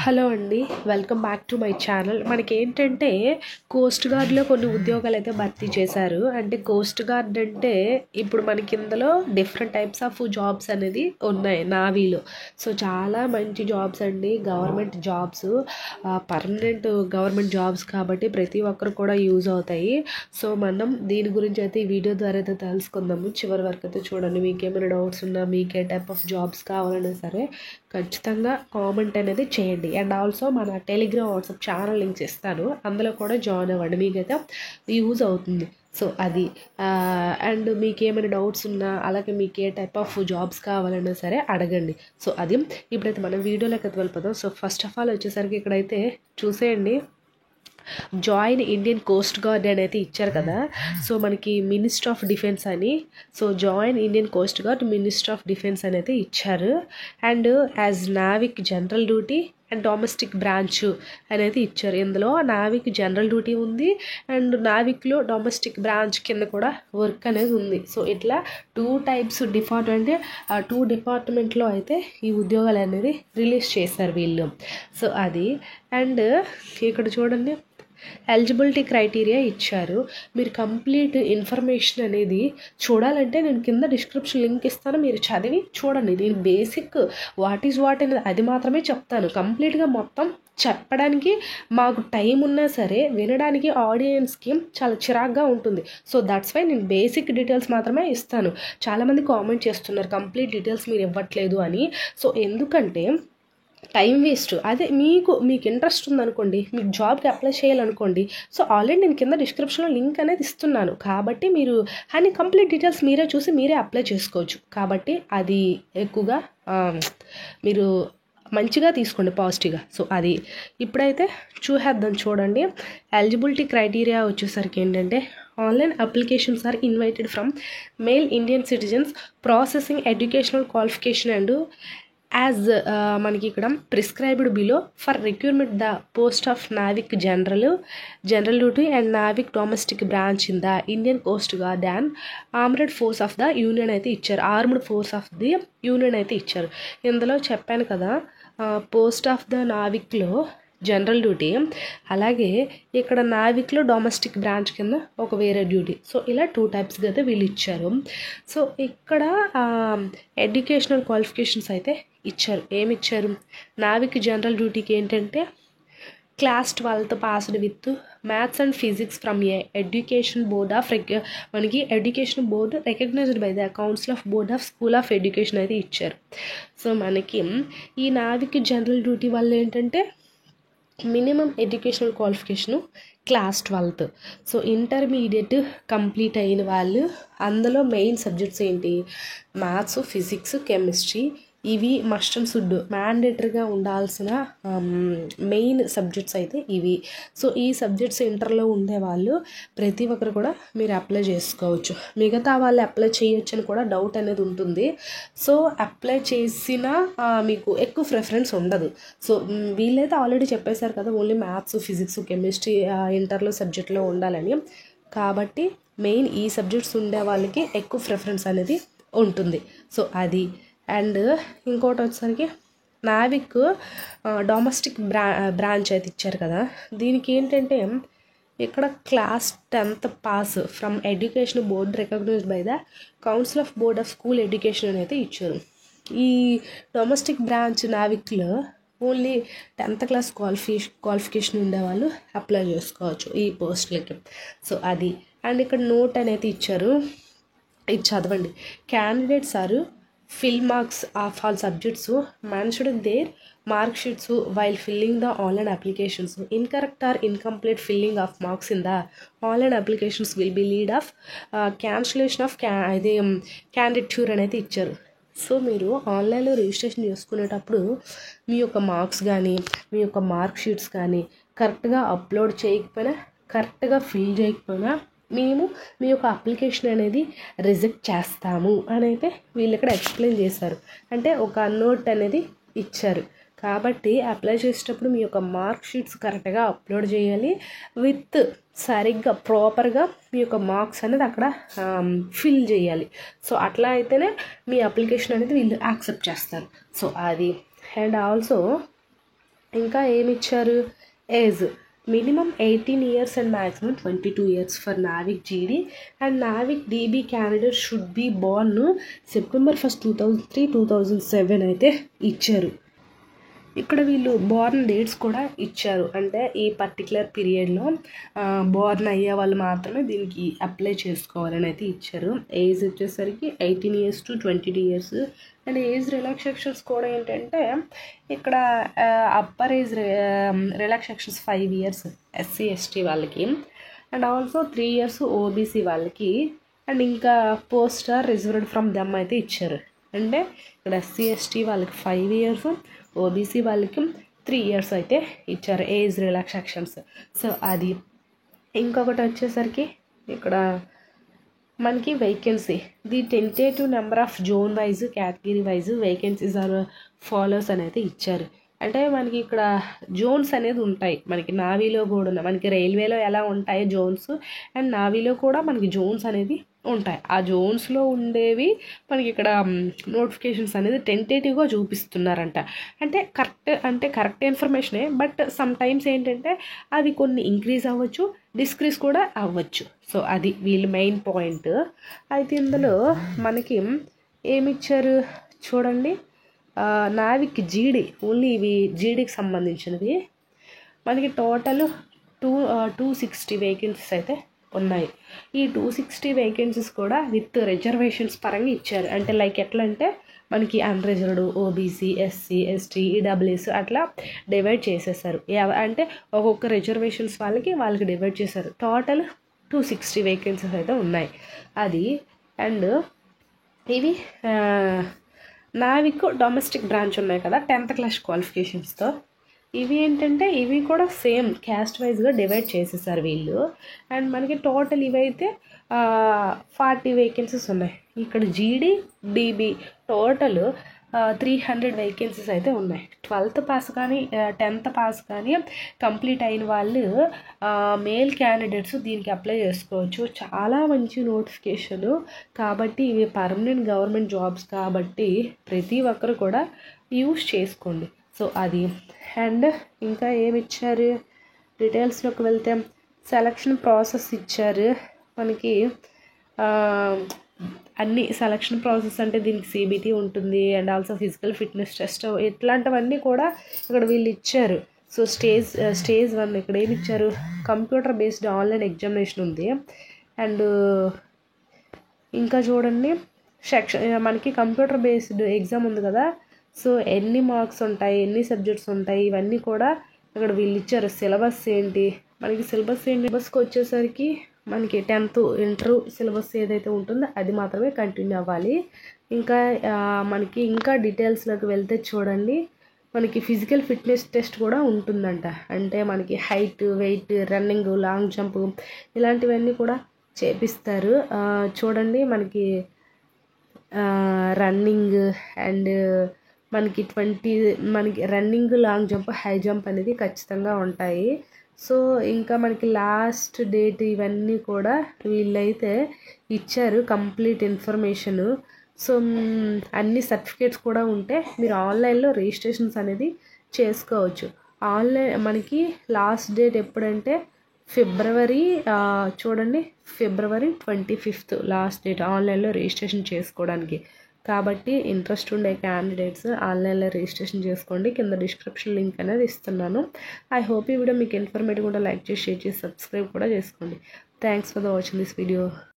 Hello అండి, welcome back to my channel. మనకేంటంటే Coast గార్డ్లో కొన్ని ఉద్యోగాలు అయితే భర్తీ చేశారు. అంటే కోస్ట్ గార్డ్ అంటే ఇప్పుడు మనకి ఇందులో డిఫరెంట్ టైప్స్ ఆఫ్ జాబ్స్ అనేది ఉన్నాయి నావీలో. సో చాలా మంచి జాబ్స్ అండి, government jobs, permanent government jobs కాబట్టి ప్రతి ఒక్కరు కూడా యూజ్ అవుతాయి. సో మనం దీని గురించి అయితే ఈ వీడియో ద్వారా అయితే తెలుసుకుందాము. చివరి వరకు అయితే చూడండి. మీకేమైనా డౌట్స్ ఉన్నా, మీకే టైప్ ఆఫ్ జాబ్స్ కావాలన్నా సరే ఖచ్చితంగా కామెంట్ అనేది చేయండి. అండ్ ఆల్సో మన టెలిగ్రామ్ వాట్సాప్ ఛానల్ లింక్స్ ఇస్తాను, అందులో కూడా జాయిన్ అవ్వండి, మీకైతే యూజ్ అవుతుంది. సో అది అండ్ మీకు ఏమైనా డౌట్స్ ఉన్నా, అలాగే మీకు ఏ టైప్ ఆఫ్ జాబ్స్ కావాలన్నా సరే అడగండి. సో అది ఇప్పుడైతే మనం వీడియోలోకి అయితే వెళ్ళిపోదాం. సో ఫస్ట్ ఆఫ్ ఆల్ వచ్చేసరికి ఇక్కడైతే చూసేయండి, జాయిన్ ఇండియన్ కోస్ట్ గార్డ్ అని అయితే ఇచ్చారు కదా. సో మనకి మినిస్టర్ ఆఫ్ డిఫెన్స్ అని, so join Indian coast gourd minister of defence అని అయితే ఇచ్చారు. And as Navik general duty and domestic branch అనేది ఇచ్చారు. ఇందులో నావిక్ జనరల్ డ్యూటీ ఉంది అండ్ నావిక్లో డొమెస్టిక్ బ్రాంచ్ కింద కూడా వర్క్ అనేది ఉంది. సో ఇట్లా 2 టైప్స్ డిపార్ట్మెంట్లో అయితే ఈ ఉద్యోగాలు అనేది రిలీజ్ చేశారు వీళ్ళు. సో అది అండ్ ఇక్కడ చూడండి, ఎలిజిబిలిటీ క్రైటీరియా ఇచ్చారు. మీరు కంప్లీట్ ఇన్ఫర్మేషన్ అనేది చూడాలంటే నేను కింద డిస్క్రిప్షన్ లింక్ ఇస్తాను, మీరు చదివి చూడండి. నేను బేసిక్ వాట్ ఈజ్ వాట్ అనేది అది మాత్రమే చెప్తాను. కంప్లీట్గా మొత్తం చెప్పడానికి మాకు టైం ఉన్నా సరే వినడానికి ఆడియన్స్కి చాలా చిరాగ్గా ఉంటుంది. సో దట్స్ వై నేను బేసిక్ డీటెయిల్స్ మాత్రమే ఇస్తాను. చాలామంది కామెంట్ చేస్తున్నారు కంప్లీట్ డీటెయిల్స్ మీరు ఇవ్వట్లేదు అని. సో ఎందుకంటే టైం వేస్ట్. అదే మీకు ఇంట్రెస్ట్ ఉందనుకోండి, మీకు జాబ్కి అప్లై చేయాలనుకోండి, సో ఆల్రెడీ నేను కింద డిస్క్రిప్షన్లో లింక్ అనేది ఇస్తున్నాను కాబట్టి మీరు అని కంప్లీట్ డీటెయిల్స్ మీరే చూసి మీరే అప్లై చేసుకోవచ్చు. కాబట్టి అది ఎక్కువగా మీరు మంచిగా తీసుకోండి, పాజిటివ్గా. సో అది ఇప్పుడైతే చూసేద్దాం. చూడండి, ఎలిజిబిలిటీ క్రైటీరియా వచ్చేసరికి ఏంటంటే, online applications are invited from male Indian citizens processing educational qualification and as మనకి ఇక్కడ prescribed below for recruitment the post of Navik general duty and Navik domestic branch in the Indian coast guard and armed force of the union అయితే ఇచ్చారు. Armed force of the union అయితే ఇచ్చారు. ఇందులో చెప్పాను కదా, post of the నావిక్లో general duty, అలాగే ఇక్కడ నావిక్లో డొమెస్టిక్ బ్రాంచ్ కింద ఒక వేరే డ్యూటీ. సో ఇలా 2 టైప్స్గా అయితే వీళ్ళు ఇచ్చారు. సో ఇక్కడ ఎడ్యుకేషనల్ క్వాలిఫికేషన్స్ అయితే ఇచ్చారు. ఏమి ఇచ్చారు, నావిక్ జనరల్ డ్యూటీకి ఏంటంటే class 12th passed with maths and physics from a education board of మనకి education board recognised by the council of board of school of education అయితే ఇచ్చారు. సో మనకి ఈ నావిక్ జనరల్ డ్యూటీ వల్ల ఏంటంటే minimum educational qualification class 12th. So intermediate complete అయిన వాళ్ళు, అందులో మెయిన్ సబ్జెక్ట్స్ ఏంటి, మ్యాథ్స్, ఫిజిక్స్, కెమిస్ట్రీ, ఇవి మస్ట్ అండ్ షుడ్ మ్యాండేటరీగా ఉండాల్సిన మెయిన్ సబ్జెక్ట్స్ అయితే ఇవి. సో ఈ సబ్జెక్ట్స్ ఇంటర్లో ఉండేవాళ్ళు ప్రతి ఒక్కరు కూడా మీరు అప్లై చేసుకోవచ్చు. మిగతా వాళ్ళు అప్లై చేయొచ్చు అని కూడా డౌట్ అనేది ఉంటుంది. సో అప్లై చేసినా మీకు ఎక్కువ ప్రిఫరెన్స్ ఉండదు. సో వీళ్ళైతే ఆల్రెడీ చెప్పేశారు కదా, ఓన్లీ మ్యాథ్స్, ఫిజిక్స్, కెమిస్ట్రీ ఇంటర్లో సబ్జెక్ట్లో ఉండాలని. కాబట్టి మెయిన్ ఈ సబ్జెక్ట్స్ ఉండే వాళ్ళకి ఎక్కువ ప్రిఫరెన్స్ అనేది ఉంటుంది. సో అది అండ్ ఇంకోటి వచ్చేసరికి నావిక్ డొమెస్టిక్ బ్రాంచ్ అయితే ఇచ్చారు కదా. దీనికి ఏంటంటే ఇక్కడ class 10th pass from education board recognised by the council of board of school education అయితే ఇచ్చారు. ఈ డొమెస్టిక్ బ్రాంచ్ నావిక్లో ఓన్లీ 10th క్లాస్ క్వాలిఫికేషన్ ఉండేవాళ్ళు అప్లై చేసుకోవచ్చు ఈ పోస్టులకి. సో అది అండ్ ఇక్కడ నోట్ అనేది ఇచ్చారు, ఇది చదవండి. Candidates are fill marks of all subjects mentioned in their mark sheets while filling the online applications. Incorrect or incomplete filling of marks in the online applications will be lead of cancellation of candidature అనేది ఇచ్చారు. So మీరు ఆన్లైన్లో registration చేసుకునేటప్పుడు మీ యొక్క marks కానీ మీ యొక్క mark sheets కానీ కరెక్ట్గా అప్లోడ్ చేయకపోయినా, కరెక్ట్గా ఫిల్ చేయకపోయినా మేము మీ యొక్క అప్లికేషన్ అనేది రిజెక్ట్ చేస్తాము అని అయితే వీళ్ళు ఇక్కడ ఎక్స్ప్లెయిన్ చేశారు. అంటే ఒక నోట్ అనేది ఇచ్చారు. కాబట్టి అప్లై చేసేటప్పుడు మీ యొక్క మార్క్ షీట్స్ కరెక్ట్గా అప్లోడ్ చేయాలి, విత్ సరిగ్గా ప్రాపర్గా మీ యొక్క మార్క్స్ అనేది అక్కడ ఫిల్ చేయాలి. సో అట్లా అయితేనే మీ అప్లికేషన్ అనేది వీళ్ళు యాక్సెప్ట్ చేస్తారు. సో అది అండ్ ఆల్సో ఇంకా ఏమి ఇచ్చారు, age minimum 18 years and maximum 22 years for NAVIC GD and NAVIC DB candidate should be born September 1st 2003 2007 అయితే ఇచ్చారు. ఇక్కడ వీళ్ళు బోర్న్ డేట్స్ కూడా ఇచ్చారు, అంటే ఈ పర్టికులర్ పీరియడ్లో బోర్న్ అయ్యే వాళ్ళు మాత్రమే దీనికి అప్లై చేసుకోవాలని అయితే ఇచ్చారు. ఏజ్ వచ్చేసరికి 18 years to 22 years and age relaxations కూడా ఏంటంటే ఇక్కడ upper age relaxations 5 years SC ST వాళ్ళకి అండ్ ఆల్సో 3 years OBC వాళ్ళకి అండ్ ఇంకా post are reserved from them అయితే ఇచ్చారు. అంటే ఇక్కడ SC ST వాళ్ళకి 5 years, OBC వాళ్ళకి 3 years అయితే ఇచ్చారు ఏజ్ రిలాక్సేషన్స్. సో అది ఇంకొకటి వచ్చేసరికి ఇక్కడ మనకి vacancy the tentative number of zone wise category wise vacancies are follows అనేది ఇచ్చారు. అంటే మనకి ఇక్కడ జోన్స్ అనేది ఉంటాయి, మనకి నావీలో కూడా మనకి రైల్వేలో ఎలా ఉంటాయి జోన్స్ అండ్ నావీలో కూడా మనకి జోన్స్ అనేది ఉంటాయి. ఆ జోన్స్లో ఉండేవి మనకి ఇక్కడ నోటిఫికేషన్స్ అనేది టెంటేటివ్గా చూపిస్తున్నారంట. అంటే కరెక్ట్ ఇన్ఫర్మేషనే, బట్ సమ్ టైమ్స్ ఏంటంటే అది కొన్ని ఇంక్రీజ్ అవ్వచ్చు, డిస్క్రీజ్ కూడా అవ్వచ్చు. సో అది వీళ్ళ మెయిన్ పాయింట్. అయితే ఇందులో మనకి ఏమిచ్చారు చూడండి, నావిక్ జీడీ ఓన్లీ ఇవి జీడీకి సంబంధించినవి మనకి టోటల్ 260 వేకెన్సీస్ అయితే ఉన్నాయి. ఈ 260 వేకెన్సీస్ కూడా విత్ రిజర్వేషన్స్ పరంగా ఇచ్చారు. అంటే లైక్ ఎట్లా అంటే మనకి unreserved, OBC, SC, ST, EWS అట్లా డివైడ్ చేసేసారు. అంటే ఒక్కొక్క రిజర్వేషన్స్ వాళ్ళకి డివైడ్ చేశారు. టోటల్ 260 వేకెన్సీస్ అయితే ఉన్నాయి అది. అండ్ ఇవి నావిక్ డొమెస్టిక్ బ్రాంచ్ ఉన్నాయి కదా 10th class క్వాలిఫికేషన్స్తో, ఇవి ఏంటంటే ఇవి కూడా సేమ్ క్యాస్ట్ వైజ్గా డివైడ్ చేసేసారు వీళ్ళు. అండ్ మనకి టోటల్ ఇవైతే 40 వేకెన్సీస్ ఉన్నాయి. ఇక్కడ జీడీ డీబీ టోటల్ 300 వేకెన్సీస్ అయితే ఉన్నాయి. 12th పాస్ కానీ 10th పాస్ కానీ కంప్లీట్ అయిన వాళ్ళు మేల్ క్యాండిడేట్స్ దీనికి అప్లై చేసుకోవచ్చు. చాలా మంచి నోటిఫికేషన్ కాబట్టి ఇవి పర్మనెంట్ గవర్నమెంట్ జాబ్స్ కాబట్టి ప్రతి ఒక్కరు కూడా యూస్ చేసుకోండి. సో అది. అండ్ ఇంకా ఏమి ఇచ్చారు డీటెయిల్స్లోకి వెళ్తే సెలక్షన్ ప్రాసెస్ ఇచ్చారు మనకి. అన్ని సెలక్షన్ ప్రాసెస్ అంటే దీనికి CBT ఉంటుంది and also physical fitness test ఇట్లాంటివన్నీ కూడా ఇక్కడ వీళ్ళు ఇచ్చారు. సో స్టేజ్ 1 ఇక్కడ ఏమి ఇచ్చారు, కంప్యూటర్ బేస్డ్ ఆన్లైన్ ఎగ్జామినేషన్ ఉంది. అండ్ ఇంకా చూడండి మనకి కంప్యూటర్ బేస్డ్ ఎగ్జామ్ ఉంది కదా, సో ఎన్ని మార్క్స్ ఉంటాయి, ఎన్ని సబ్జెక్ట్స్ ఉంటాయి, ఇవన్నీ కూడా ఇక్కడ వీళ్ళు ఇచ్చారు. సిలబస్ ఏంటి, మనకి సిలబస్కి వచ్చేసరికి మనకి 10th ఇంటర్ సిలబస్ ఏదైతే ఉంటుందో అది మాత్రమే కంటిన్యూ అవ్వాలి. ఇంకా మనకి ఇంకా డీటెయిల్స్లోకి వెళ్తే చూడండి మనకి ఫిజికల్ ఫిట్నెస్ టెస్ట్ కూడా ఉంటుందంట. అంటే మనకి height, weight, running, long jump ఇలాంటివన్నీ కూడా చేపిస్తారు. చూడండి మనకి రన్నింగ్ అండ్ మనకి running, long jump, high jump అనేది ఖచ్చితంగా ఉంటాయి. సో ఇంకా మనకి లాస్ట్ డేట్ ఇవన్నీ కూడా వీళ్ళైతే ఇచ్చారు కంప్లీట్ ఇన్ఫర్మేషను. సో అన్ని సర్టిఫికేట్స్ కూడా ఉంటే మీరు ఆన్లైన్లో రిజిస్ట్రేషన్స్ అనేది చేసుకోవచ్చు. మనకి లాస్ట్ డేట్ ఎప్పుడంటే ఫిబ్రవరి 25th లాస్ట్ డేట్ ఆన్లైన్లో రిజిస్ట్రేషన్ చేసుకోవడానికి. కాబట్టి ఇంట్రెస్ట్ ఉండే క్యాండిడేట్స్ ఆన్లైన్లో రిజిస్ట్రేషన్ చేసుకోండి. కింద డిస్క్రిప్షన్ లింక్ అనేది ఇస్తున్నాను. ఐ హోప్ ఈ వీడియో మీకు ఇన్ఫర్మేటివ్ కూడా లైక్ చేసి షేర్ చేసి సబ్స్క్రైబ్ కూడా చేసుకోండి. Thanks for the watching this video.